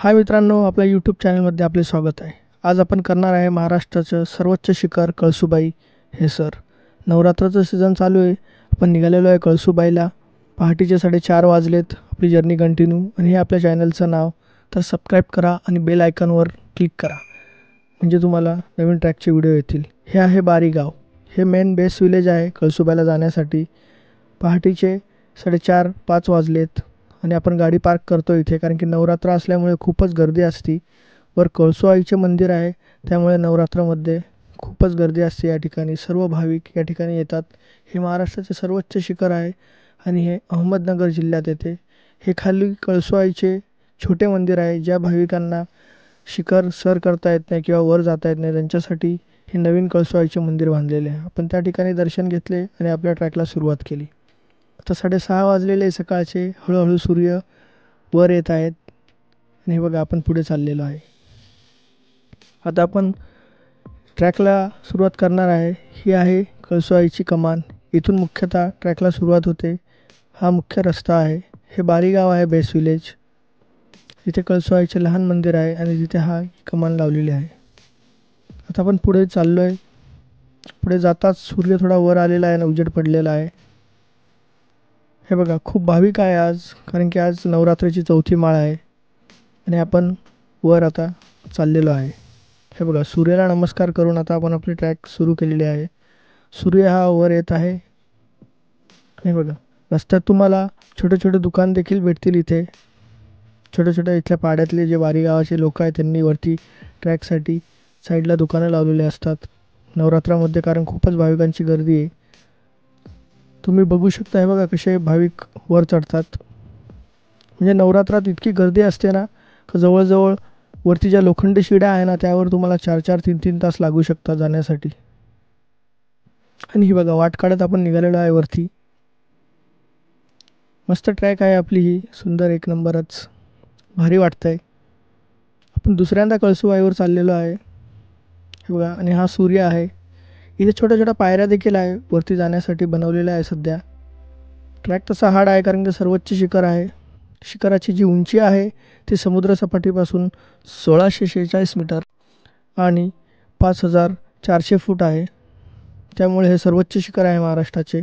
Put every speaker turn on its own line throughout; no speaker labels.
हाय मित्रांनो, आपल्या यूट्यूब चॅनलमध्ये आपले स्वागत आहे. आज आपण करणार आहे महाराष्ट्राचं सर्वोच्च शिखर कळसूबाई हे सर. नवरात्राचं सीझन चालू आहे. आपण निघालेलो आहे कळसूबाईला. पहाटेचे 4:30 वाजलेत. आपली जर्नी कंटिन्यू आणि हे आपल्या चॅनलचं नाव. तर सबस्क्राईब करा आणि बेल आयकॉनवर क्लिक करा, म्हणजे तुम्हाला नवीन ट्रॅकचे व्हिडिओ येतील. हे आहे बारी गाव. हे मेन बेस विलेज आहे कळसूबाईला जाण्यासाठी. पहाटेचे 4:30-5 वाजलेत आणि आपण गाडी पार्क करतो इथे, कारण की नवरात्र असल्यामुळे खूपच गर्दी असते. वर कळसूआईचे मंदिर आहे, त्यामुळे नवरात्रामध्ये खूपच गर्दी असते या ठिकाणी. सर्व भाविक या ठिकाणी येतात. हे महाराष्ट्राचे सर्वोच्च शिखर आहे आणि हे अहमदनगर जिल्ह्यात येते. हे खाली कळसूआईचे छोटे मंदिर आहे. ज्या भाविकांना शिखर सर करता येत नाही किंवा वर जाता येत नाही, त्यांच्यासाठी हे नवीन कळसूआईचे मंदिर बांधलेले आहे. आपण त्या ठिकाणी दर्शन घेतले आणि आपल्या ट्रॅकला सुरुवात केली. आता 6:30 वाजलेले सकाळचे. हळूहळू सूर्य वर येत आहेत आणि हे बघा आपण पुढे चाललेलो आहे. आता आपण ट्रॅकला सुरुवात करणार आहे. ही आहे कळसूआईची कमान. इथून मुख्यतः ट्रॅकला सुरुवात होते. हा मुख्य रस्ता आहे. हे बारी गाव आहे, बेस विलेज. तिथे कळसूआईचे लहान मंदिर आहे आणि तिथे हा कमान लावलेली आहे. आता आपण पुढे चाललो आहे. पुढे जाताच सूर्य थोडा वर आलेला आहे आणि उजेड पडलेला आहे. हे बघा खूप भाविक आहे आज, कारण की आज नवरात्रीची 4थी माळ आहे आणि आपण वर आता चाललेलो आहे. हे बघा सूर्याला नमस्कार करून आता आपण आपली ट्रॅक सुरू केलेली आहे. सूर्य हा वर येत आहे. हे बघा रस्त्यात तुम्हाला छोटे छोटे दुकान देखील भेटतील. इथे छोट्या छोट्या इथल्या पाड्यातले जे वारी गावाचे लोक आहेत, त्यांनी वरती ट्रॅकसाठी साईडला दुकानं लावलेली असतात नवरात्रामध्ये, कारण खूपच भाविकांची गर्दी आहे. तुम्ही बघू शकता. हे बघा कसे भाविक वर चढतात. म्हणजे नवरात्रात इतकी गर्दी असते ना, की जवळजवळ वरती ज्या लोखंडी शिड्या आहे ना, त्यावर तुम्हाला 4-4, 3-3 तास लागू शकतात जाण्यासाठी. आणि ही बघा वाट काढत आपण निघालेलो आहे वरती. मस्त ट्रॅक आहे आपली ही, सुंदर एक नंबरच, भारी वाटतंय. आपण दुसऱ्यांदा कळसूबाईवर चाललेलो आहे. हे बघा आणि हा सूर्य आहे. इथे छोट्या छोट्या पायऱ्या देखील आहे वरती जाण्यासाठी बनवलेल्या आहे. सध्या ट्रॅक तसा हार्ड आहे, कारण की सर्वोच्च शिखर आहे. शिखराची जी उंची आहे ती समुद्रसपाटीपासून 1646 मीटर आणि 5400 फूट आहे. त्यामुळे हे सर्वोच्च शिखर आहे महाराष्ट्राचे.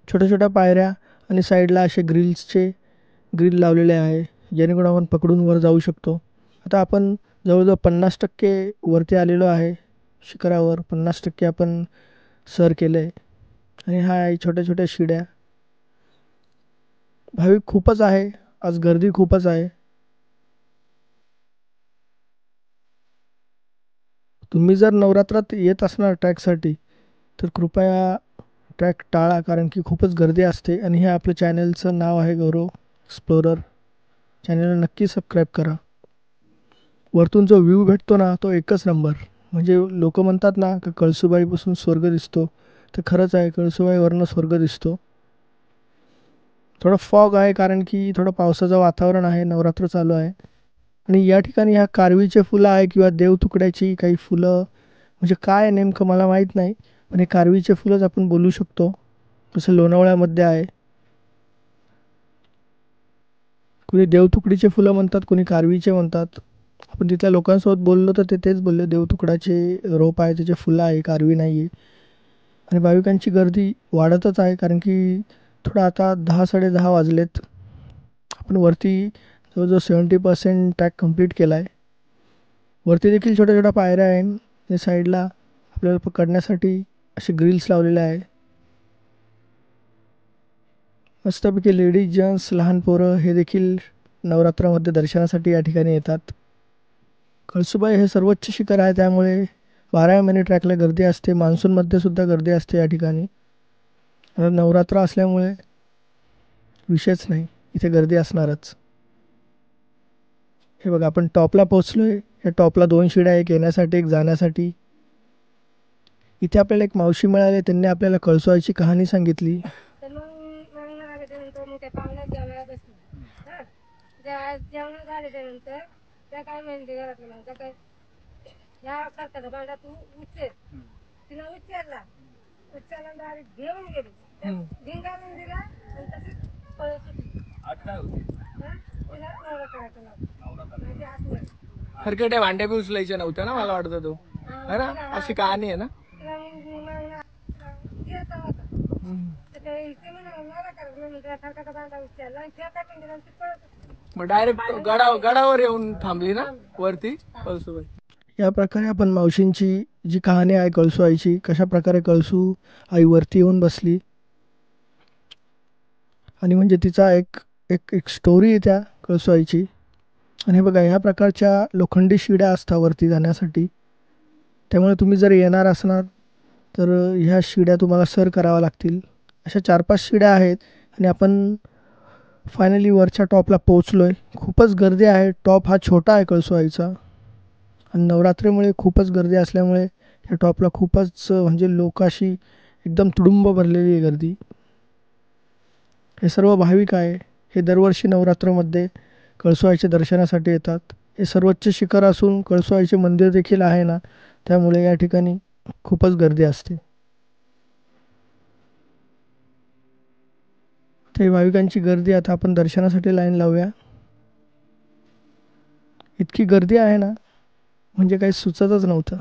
छोट्या छोट्या पायऱ्या आणि साईडला असे ग्रिल लावलेले आहे, जेणेकरून आपण पकडून वर जाऊ शकतो. आता आपण जवळजवळ 50% वरती आलेलो आहे शिखरावर. 50% आपण सर केलं आहे. आणि हा आहे छोट्या छोट्या शिड्या. भाविक खूपच आहे आज, गर्दी खूपच आहे. तुम्ही जर नवरात्रात येत असणार ट्रॅकसाठी तर कृपया ट्रॅक टाळा, कारण की खूपच गर्दी असते. आणि हे आपल्या चॅनलचं नाव आहे गौरव एक्सप्लोरर. चॅनलला नक्की सबस्क्राईब करा. वरतून जो व्ह्यू भेटतो ना, तो एकच नंबर. म्हणजे लोक म्हणतात ना की कळसूबाईपासून स्वर्ग दिसतो, तर खरंच आहे, कळसूबाईवरनं स्वर्ग दिसतो. थोडं फॉग आहे, कारण की थोडं पावसाचं वातावरण आहे, नवरात्र चालू आहे. आणि या ठिकाणी ह्या कारवीचे फुलं आहे किंवा देवतुकड्याची काही फुलं, म्हणजे काय नेमकं मला माहीत नाही, पण हे कारवीचे फुलंच आपण बोलू शकतो. जसं लोणावळ्यामध्ये आहे. कुणी देवतुकडीचे फुलं म्हणतात, कुणी कारवीचे म्हणतात. आपण तिथल्या लोकांसोबत बोललो तर ते तेच बोलले, देवतुकडाचे रोप आहे, त्याचे फुलं आहे, कारवी नाही आहे. आणि भाविकांची गर्दी वाढतच आहे, कारण की थोडं आता 10-10:30 वाजलेत. आपण वरती जवळजवळ 70% ट्रॅक कंप्लीट केला आहे. वरती देखील छोट्या छोट्या पायऱ्या आहेत आणि साईडला आपल्याला पकडण्यासाठी असे ग्रिल्स लावलेले आहे. मस्तपैकी लेडीज, जेंट्स, लहान पोरं हे देखील नवरात्रामध्ये दर्शनासाठी या ठिकाणी येतात. कळसूबाई हे सर्वोच्च शिखर आहे, त्यामुळे 12 महिने ट्रॅकला गर्दी असते. मान्सूनमध्ये सुद्धा गर्दी असते या ठिकाणी. आता नवरात्र असल्यामुळे विषयच नाही, इथे गर्दी असणारच. हे बघा आपण टॉपला पोहोचलो आहे. या टॉपला 2 शिड्या, एक येण्यासाठी एक जाण्यासाठी. इथे आपल्याला एक मावशी मिळाली, त्यांनी आपल्याला कळसूबाईची कहाणी सांगितली.
जेवण झाल्यानंतर त्या काय म्हणते घरातलं, मग त्या काय या सारखा भांडा तू उचल. तिला उचलला, डायरेक्ट घेऊन गेली, ढिंगा आणून दिला आणि तशीच पळत होती. आज काय होती तिला नवरात्र म्हणजे
हरकट्या भांड्या बी उचलायच्या नव्हत्या ना, मला वाटतं तो है ना, अशी कहाणी आहे ना. मग डायरेक्ट गडावर येऊन थांबली ना वरती कळसूबाई. या प्रकारे आपण मावशींची जी कहाणी आहे कळसू आईची, कशा प्रकारे कळसू आई वरती येऊन बसली आणि म्हणजे तिचा एक एक एक स्टोरी आहे त्या कळसू आईची. आणि बघा ह्या प्रकारच्या लोखंडी शिड्या असतात वरती जाण्यासाठी, त्यामुळे तुम्ही जर येणार असणार तर ह्या शिड्या तुम्हाला सर कराव्या लागतील. अशा 4-5 शिड्या आहेत आणि आपण फायनली वरच्या टॉपला पोहोचलो आहे. खूपच गर्दी आहे. टॉप हा छोटा आहे कळसू आईचा आणि नवरात्रीमुळे खूपच गर्दी असल्यामुळे या टॉपला खूपच म्हणजे लोकाशी एकदम तुडुंब भरलेली आहे गर्दी. हे सर्व भाविक आहे, हे दरवर्षी नवरात्रमध्ये कळसू आईच्या दर्शनासाठी येतात. हे सर्वोच्च शिखर असून कळसू आईचे मंदिर देखील आहे ना, त्यामुळे या ठिकाणी खूपच गर्दी असते. ते भाविकांची गर्दी, आता आपण दर्शनासाठी लाईन लावूया. इतकी गर्दी आहे ना, म्हणजे काही सुचतच नव्हतं.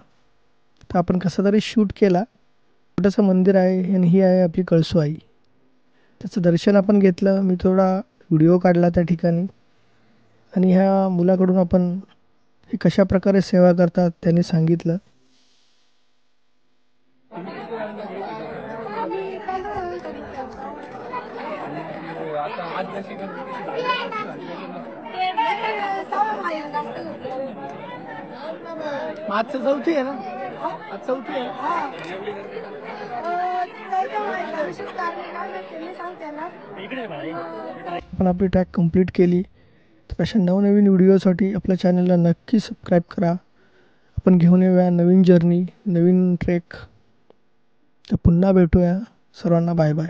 तर आपण कसं तरी शूट केला. छोटंसं मंदिर आहे आणि ही आहे आपली कळसू आई. त्याचं दर्शन आपण घेतलं. मी थोडा व्हिडिओ काढला त्या ठिकाणी आणि ह्या मुलाकडून आपण हे कशा प्रकारे सेवा करतात त्यांनी सांगितलं. आजचं चौथी आहे ना, आज चौथी आहे. आपण आपली ट्रॅक कंप्लीट केली. तर अशा नवनवीन व्हिडिओसाठी आपल्या चॅनलला नक्की सबस्क्राईब करा. आपण घेऊन येऊया नवीन जर्नी, नवीन ट्रेक. तर पुन्हा भेटूया. सर्वांना बाय बाय.